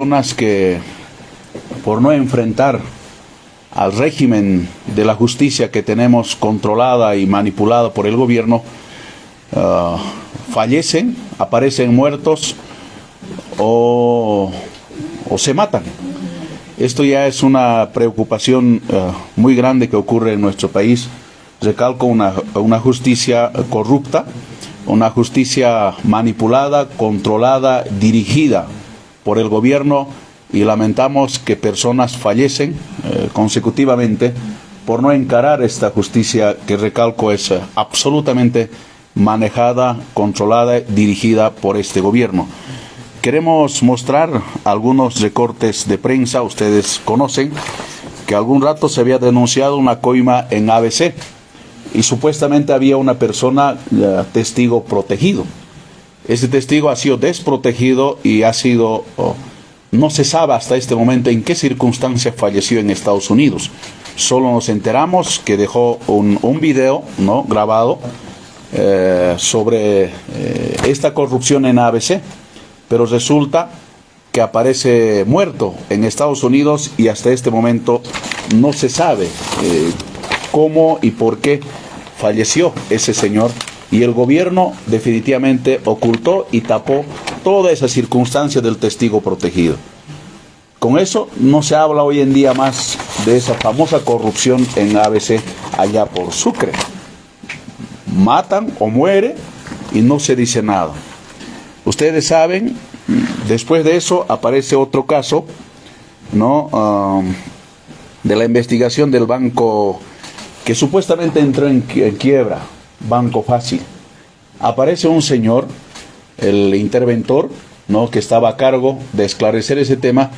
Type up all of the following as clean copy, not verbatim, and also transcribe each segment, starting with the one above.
Personas que por no enfrentar al régimen de la justicia que tenemos controlada y manipulada por el gobierno, fallecen, aparecen muertos o se matan. Esto ya es una preocupación muy grande que ocurre en nuestro país. Recalco una justicia corrupta, una justicia manipulada, controlada, dirigida por el gobierno, y lamentamos que personas fallecen consecutivamente por no encarar esta justicia que, recalco, es absolutamente manejada, controlada, dirigida por este gobierno. Queremos mostrar algunos recortes de prensa. Ustedes conocen que algún rato se había denunciado una coima en ABC y supuestamente había una persona, testigo protegido. Ese testigo ha sido desprotegido y ha sido, no se sabe hasta este momento en qué circunstancias falleció en Estados Unidos. Solo nos enteramos que dejó un video, ¿no?, grabado sobre esta corrupción en ABC, pero resulta que aparece muerto en Estados Unidos y hasta este momento no se sabe cómo y por qué falleció ese señor. Y el gobierno definitivamente ocultó y tapó toda esa circunstancia del testigo protegido. Con eso no se habla hoy en día más de esa famosa corrupción en ABC allá por Sucre. Matan o muere y no se dice nada. Ustedes saben, después de eso aparece otro caso, ¿no?, de la investigación del banco que supuestamente entró en quiebra, Banco Fácil. Aparece un señor, el interventor, ¿no?, que estaba a cargo de esclarecer ese tema,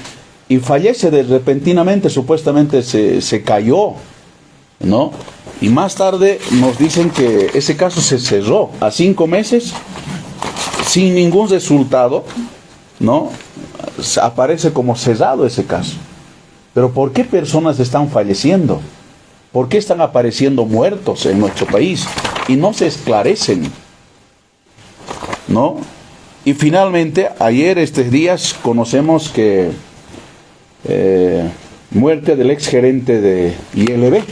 y fallece repentinamente. Supuestamente se cayó, ¿no? Y más tarde nos dicen que ese caso se cerró a 5 meses sin ningún resultado, ¿no? Aparece como cerrado ese caso. Pero ¿por qué personas están falleciendo? ¿Por qué están apareciendo muertos en nuestro país y no se esclarecen, ¿no? Y finalmente, ayer, estos días, conocemos que muerte del exgerente de ILB,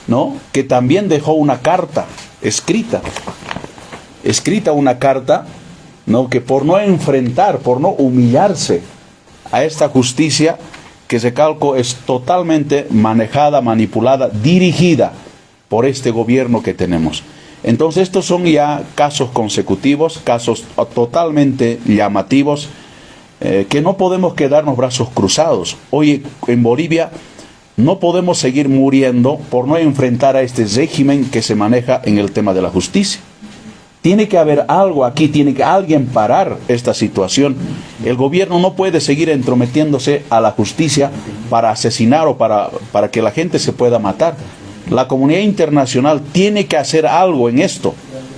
¿no?, que también dejó una carta escrita una carta, ¿no?, que por no enfrentar, por no humillarse a esta justicia, que recalco es totalmente manejada, manipulada, dirigida por este gobierno que tenemos. Entonces estos son ya casos consecutivos, casos totalmente llamativos, que no podemos quedarnos brazos cruzados. Hoy en Bolivia no podemos seguir muriendo por no enfrentar a este régimen que se maneja en el tema de la justicia. Tiene que haber algo aquí, tiene que alguien parar esta situación. El gobierno no puede seguir entrometiéndose a la justicia para asesinar o para que la gente se pueda matar. La comunidad internacional tiene que hacer algo en esto,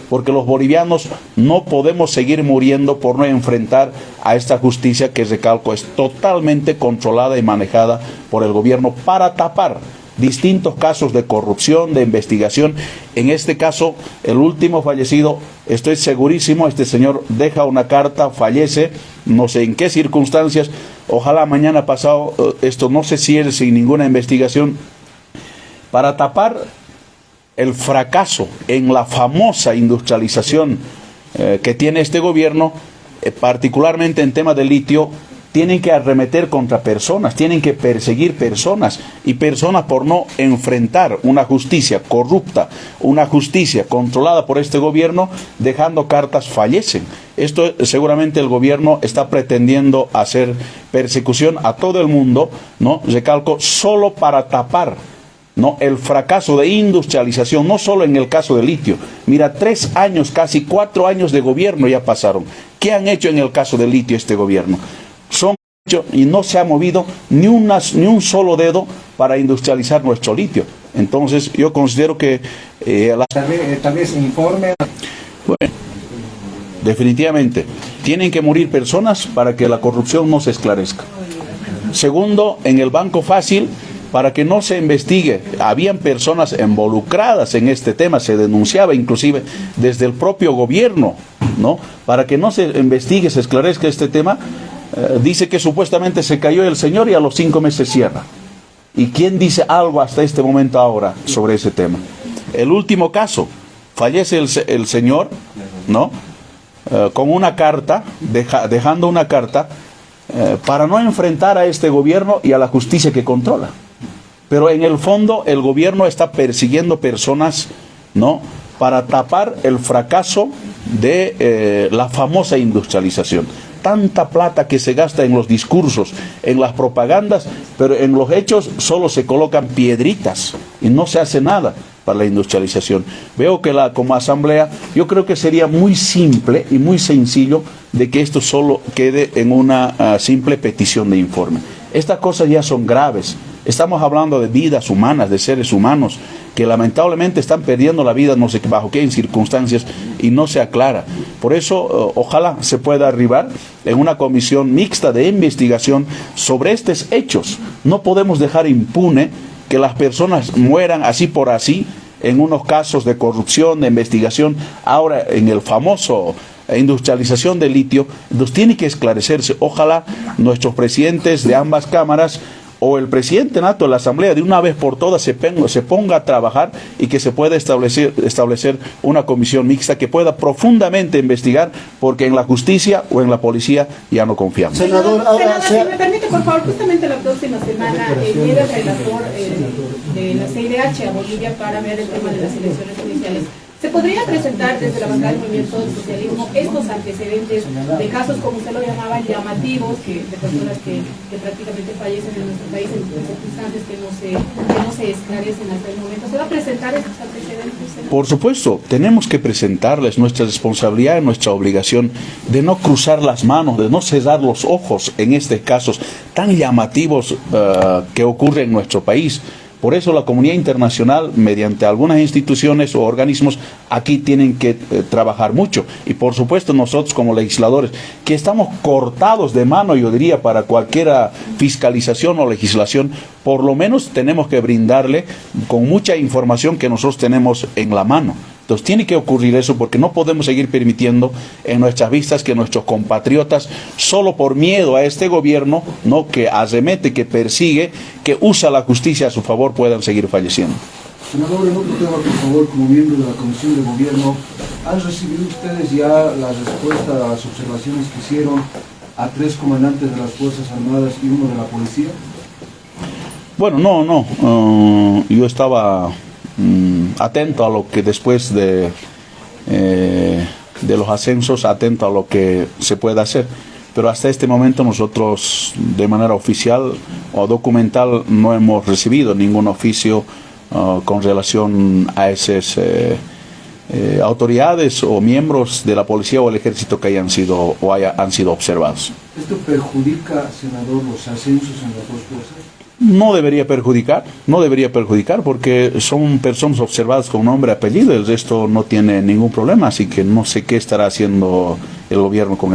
porque los bolivianos no podemos seguir muriendo por no enfrentar a esta justicia que, recalco, es totalmente controlada y manejada por el gobierno para tapar distintos casos de corrupción, de investigación. En este caso, el último fallecido, estoy segurísimo, este señor deja una carta, fallece, no sé en qué circunstancias. Ojalá mañana pasado esto no se cierre sin ninguna investigación, para tapar el fracaso en la famosa industrialización que tiene este gobierno, particularmente en tema de litio. Tienen que arremeter contra personas, tienen que perseguir personas, y personas por no enfrentar una justicia corrupta, una justicia controlada por este gobierno, dejando cartas, fallecen. Esto seguramente el gobierno está pretendiendo hacer persecución a todo el mundo, ¿no?, recalco, solo para tapar, ¿no?, el fracaso de industrialización, no solo en el caso de litio. Mira, 3 años, casi 4 años de gobierno ya pasaron. ¿Qué han hecho en el caso de litio este gobierno? Y no se ha movido ni un solo dedo para industrializar nuestro litio. Entonces yo considero que tal vez informe. Bueno, definitivamente tienen que morir personas para que la corrupción no se esclarezca. Segundo, en el Banco Fácil, para que no se investigue, habían personas involucradas en este tema, se denunciaba inclusive desde el propio gobierno, ¿no?, para que no se investigue, se esclarezca este tema. dice que supuestamente se cayó el señor y a los 5 meses cierra. ¿Y quién dice algo hasta este momento ahora sobre ese tema? El último caso, fallece el señor, ¿no? Con una carta, dejando una carta para no enfrentar a este gobierno y a la justicia que controla. Pero en el fondo el gobierno está persiguiendo personas, ¿no?, para tapar el fracaso de la famosa industrialización. Tanta plata que se gasta en los discursos, en las propagandas, pero en los hechos solo se colocan piedritas y no se hace nada para la industrialización. Veo que como asamblea, yo creo que sería muy simple y muy sencillo de que esto solo quede en una simple petición de informe. Estas cosas ya son graves. Estamos hablando de vidas humanas, de seres humanos, que lamentablemente están perdiendo la vida, no sé bajo qué circunstancias, y no se aclara. Por eso, ojalá se pueda arribar en una comisión mixta de investigación sobre estos hechos. No podemos dejar impune que las personas mueran así por así, en unos casos de corrupción, de investigación, ahora en el famoso industrialización del litio. Entonces tiene que esclarecerse. Ojalá nuestros presidentes de ambas cámaras o el presidente nato de la Asamblea de una vez por todas se ponga a trabajar y que se pueda establecer una comisión mixta que pueda profundamente investigar, porque en la justicia o en la policía ya no confiamos. Senador, si me permite, por favor, justamente la próxima semana llega el relator de la CIDH a Bolivia para ver el tema de las elecciones judiciales. ¿Se podría presentar desde la bancada del Movimiento del Socialismo estos antecedentes de casos, como usted lo llamaba, llamativos, de personas que prácticamente fallecen en nuestro país en circunstancias que no se esclarecen hasta el momento? ¿Se va a presentar estos antecedentes? Por supuesto, tenemos que presentarles nuestra responsabilidad y nuestra obligación de no cruzar las manos, de no cerrar los ojos en estos casos tan llamativos que ocurren en nuestro país. Por eso la comunidad internacional, mediante algunas instituciones o organismos, aquí tienen que trabajar mucho. Y por supuesto nosotros como legisladores, que estamos cortados de mano, yo diría, para cualquier fiscalización o legislación, por lo menos tenemos que brindarle con mucha información que nosotros tenemos en la mano. Entonces tiene que ocurrir eso, porque no podemos seguir permitiendo en nuestras vistas que nuestros compatriotas, solo por miedo a este gobierno, ¿no?, que arremete, que persigue, que usa la justicia a su favor, puedan seguir falleciendo. Senador, en otro tema, por favor, como miembro de la Comisión de Gobierno, ¿han recibido ustedes ya la respuesta a las observaciones que hicieron a 3 comandantes de las Fuerzas Armadas y 1 de la Policía? Bueno, no. Yo estaba atento a lo que después de los ascensos, atento a lo que se puede hacer. Pero hasta este momento nosotros, de manera oficial o documental, no hemos recibido ningún oficio con relación a esas autoridades o miembros de la policía o el ejército que han sido observados. ¿Esto perjudica, senador, los ascensos en las dos fuerzas? No debería perjudicar, porque son personas observadas con nombre y apellido. El resto no tiene ningún problema, así que no sé qué estará haciendo el gobierno con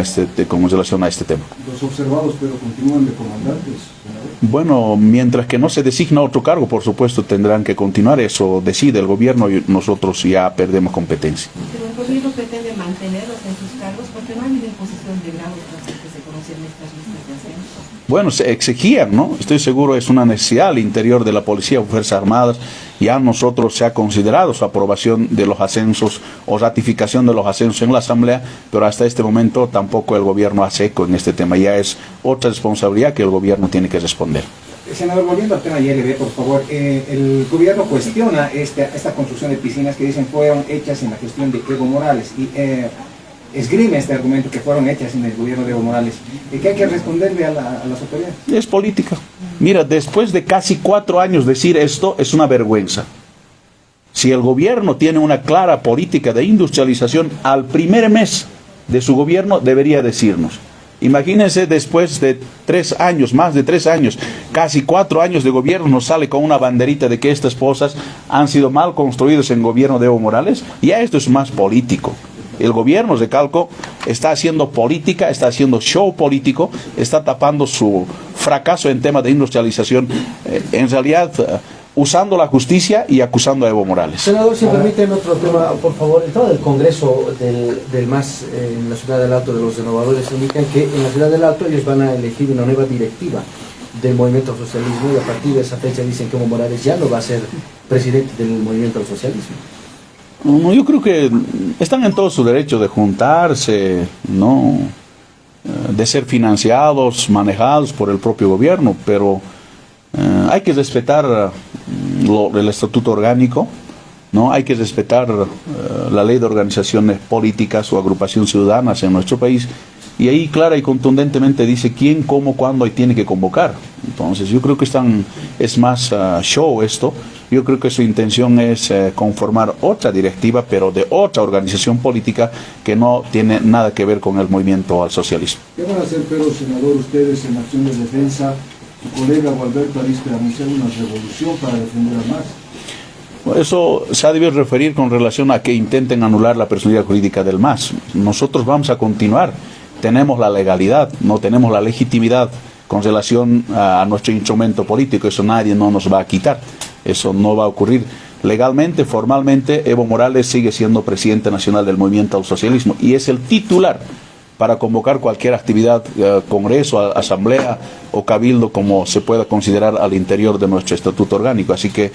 relación a este tema. Los observados, pero continúan de comandantes, senador. Bueno, mientras que no se designa otro cargo, por supuesto tendrán que continuar. Eso decide el gobierno y nosotros ya perdemos competencia. Pero el gobierno pretende mantenerlos en sus cargos porque no hay ninguna imposición de grado que se conocen en estas listas de ascenso. Bueno, se exigían, ¿no? Estoy seguro es una necesidad al interior de la policía o Fuerzas Armadas. Ya nosotros se ha considerado su aprobación de los ascensos o ratificación de los ascensos en la Asamblea, pero hasta este momento tampoco el gobierno hace eco en este tema. Ya es otra responsabilidad que el gobierno tiene que responder. Senador, volviendo al tema ILB, por favor, el gobierno cuestiona esta construcción de piscinas que dicen fueron hechas en la gestión de Evo Morales y esgrime este argumento que fueron hechas en el gobierno de Evo Morales. ¿Qué hay que responderle a las autoridades? Es política. Mira, después de casi 4 años decir esto es una vergüenza. Si el gobierno tiene una clara política de industrialización, al primer mes de su gobierno debería decirnos. Imagínense, después de 3 años, más de 3 años, casi 4 años de gobierno, nos sale con una banderita de que estas cosas han sido mal construidas en el gobierno de Evo Morales. Ya esto es más político. El gobierno, recalco, está haciendo política, está haciendo show político, está tapando su fracaso en temas de industrialización. En realidad, usando la justicia y acusando a Evo Morales. Senador, si permiten otro tema, por favor. El tema del Congreso del MAS en la ciudad del Alto, de los renovadores, indican que en la ciudad del Alto ellos van a elegir una nueva directiva del movimiento al socialismo, y a partir de esa fecha dicen que Evo Morales ya no va a ser presidente del movimiento al socialismo. No, yo creo que están en todo su derecho de juntarse, ¿no? De ser financiados, manejados por el propio gobierno, pero hay que respetar el estatuto orgánico, ¿no? Hay que respetar la ley de organizaciones políticas o agrupaciones ciudadanas en nuestro país, y ahí clara y contundentemente dice quién, cómo, cuándo y tiene que convocar. Entonces yo creo que es más show esto. Yo creo que su intención es conformar otra directiva, pero de otra organización política que no tiene nada que ver con el movimiento al socialismo. ¿Qué van a hacer, pero, senador, ustedes en acción de defensa? Su colega Gualberto Arispe anunciar una revolución para defender a MAS. Eso se ha debido referir con relación a que intenten anular la personalidad jurídica del MAS. Nosotros vamos a continuar. Tenemos la legalidad, no tenemos la legitimidad con relación a nuestro instrumento político. Eso nadie no nos va a quitar. Eso no va a ocurrir. Legalmente, formalmente, Evo Morales sigue siendo presidente nacional del movimiento al socialismo y es el titular para convocar cualquier actividad, congreso, asamblea o cabildo, como se pueda considerar al interior de nuestro estatuto orgánico. Así que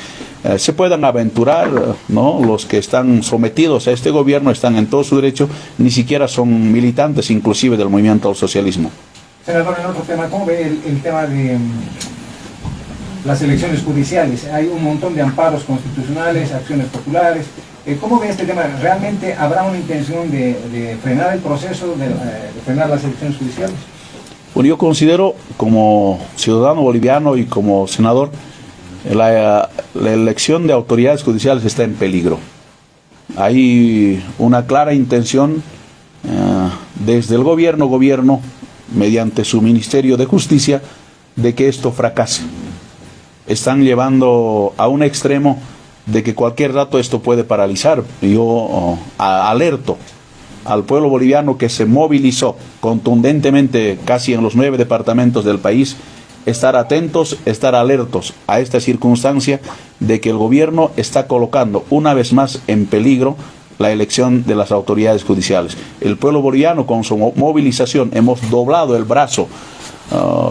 se puedan aventurar, ¿no? Los que están sometidos a este gobierno están en todo su derecho, ni siquiera son militantes inclusive del movimiento al socialismo. Senador, en otro tema, ¿cómo ve el tema de las elecciones judiciales? Hay un montón de amparos constitucionales, acciones populares. ¿Cómo ve este tema? ¿Realmente habrá una intención de frenar el proceso, de frenar las elecciones judiciales? Bueno, yo considero, como ciudadano boliviano y como senador, la elección de autoridades judiciales está en peligro. Hay una clara intención desde el gobierno, mediante su Ministerio de Justicia, de que esto fracase. Están llevando a un extremo de que cualquier rato esto puede paralizar. Yo alerto al pueblo boliviano que se movilizó contundentemente casi en los 9 departamentos del país, estar atentos, estar alertos a esta circunstancia de que el gobierno está colocando una vez más en peligro la elección de las autoridades judiciales. El pueblo boliviano, con su movilización, hemos doblado el brazo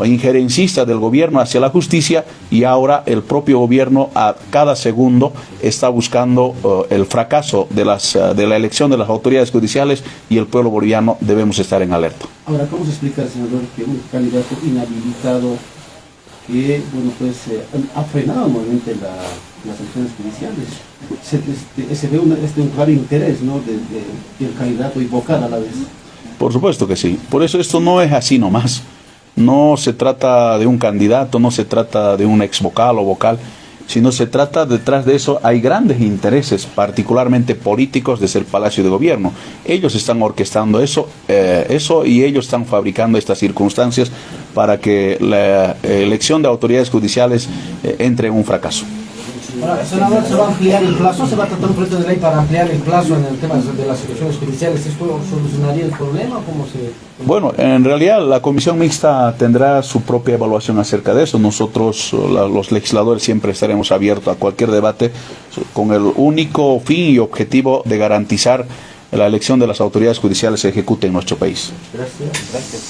injerencista del gobierno hacia la justicia, y ahora el propio gobierno a cada segundo está buscando el fracaso de la elección de las autoridades judiciales, y el pueblo boliviano debemos estar en alerta. Ahora, ¿cómo se explica, senador, que un candidato inhabilitado que, bueno, pues ha frenado nuevamente las elecciones judiciales? Se ve un claro interés, ¿no?, del candidato y vocal a la vez. Por supuesto que sí. Por eso esto no es así nomás. No se trata de un candidato, no se trata de un ex vocal o vocal, sino se trata, detrás de eso hay grandes intereses, particularmente políticos desde el Palacio de Gobierno. Ellos están orquestando eso y ellos están fabricando estas circunstancias para que la elección de autoridades judiciales entre en un fracaso. Ahora, senador, ¿se va a ampliar el plazo? ¿Se va a tratar un proyecto de ley para ampliar el plazo en el tema de las elecciones judiciales? ¿Esto solucionaría el problema? ¿Cómo se...? Bueno, en realidad la comisión mixta tendrá su propia evaluación acerca de eso. Nosotros, los legisladores, siempre estaremos abiertos a cualquier debate con el único fin y objetivo de garantizar la elección de las autoridades judiciales se ejecute en nuestro país. Gracias.